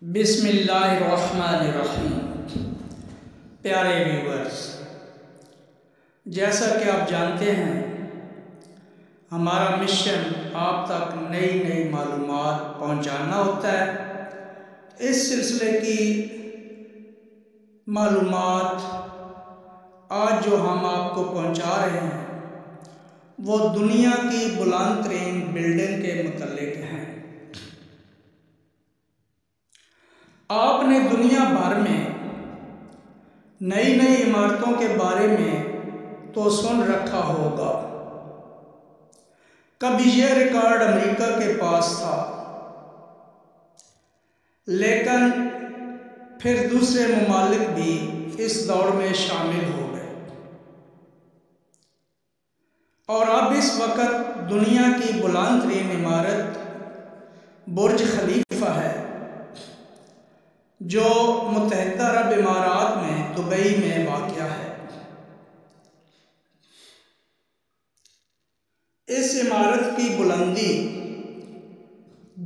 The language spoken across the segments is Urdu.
بسم اللہ الرحمن الرحیم۔ پیارے ویورز، جیسا کہ آپ جانتے ہیں ہمارا مشن آپ تک نئی معلومات پہنچانا ہوتا ہے۔ اس سلسلے کی معلومات آج جو ہم آپ کو پہنچا رہے ہیں وہ دنیا کی بلند ترین بلڈنگ کے متعلق ہیں۔ آپ نے دنیا بھر میں نئی عمارتوں کے بارے میں تو سن رکھا ہوگا۔ کبھی یہ ریکارڈ امریکہ کے پاس تھا، لیکن پھر دوسرے ممالک بھی اس دوڑ میں شامل ہو گئے، اور اب اس وقت دنیا کی بلند ترین عمارت برج خلیفہ ہے، جو متحدہ عرب امارات میں دبئی میں واقع ہے۔ اس عمارت کی بلندی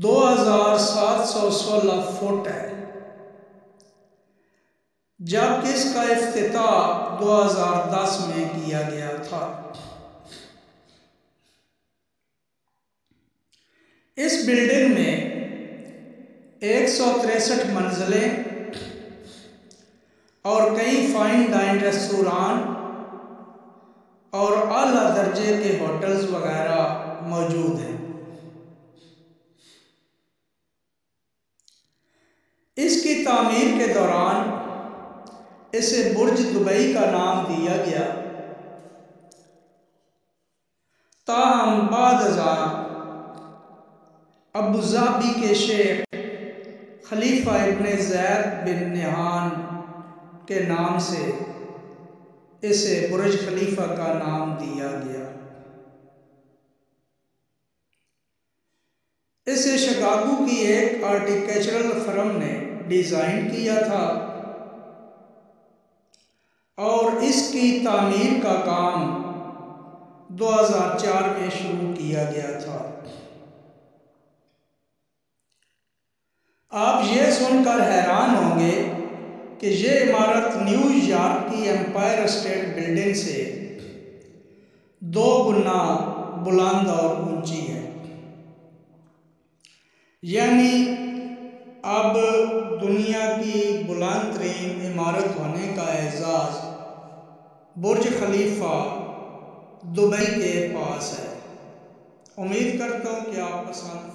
2716 فٹ ہے، جبکہ اس کا افتتاح 2010 میں کیا گیا تھا۔ اس بلڈنگ میں 163 منزلیں اور کئی فائن ڈائن ریستوران اور اعلیٰ درجے کے ہوٹلز وغیرہ موجود ہیں۔ اس کی تعمیر کے دوران اسے برج دبئی کا نام دیا گیا، تاہم بعد ازاں ابوظہبی کے شیخ خلیفہ ابن زید بن نہیان کے نام سے اسے برج خلیفہ کا نام دیا گیا۔ اسے شکاگو کی ایک آرکیٹیکچرل فرم نے ڈیزائن کیا تھا، اور اس کی تعمیر کا کام 2004 میں شروع کیا گیا تھا۔ آپ یہ سن کر حیران ہوں گے کہ یہ عمارت نیو یارک کی ایمپائر اسٹیٹ بلڈنگ سے 2 گنا بلند اور اونچی ہے، یعنی اب دنیا کی بلند ترین عمارت ہونے کا اعزاز برج خلیفہ دبئی کے پاس ہے۔ امید کرتا ہوں کہ آپ پسند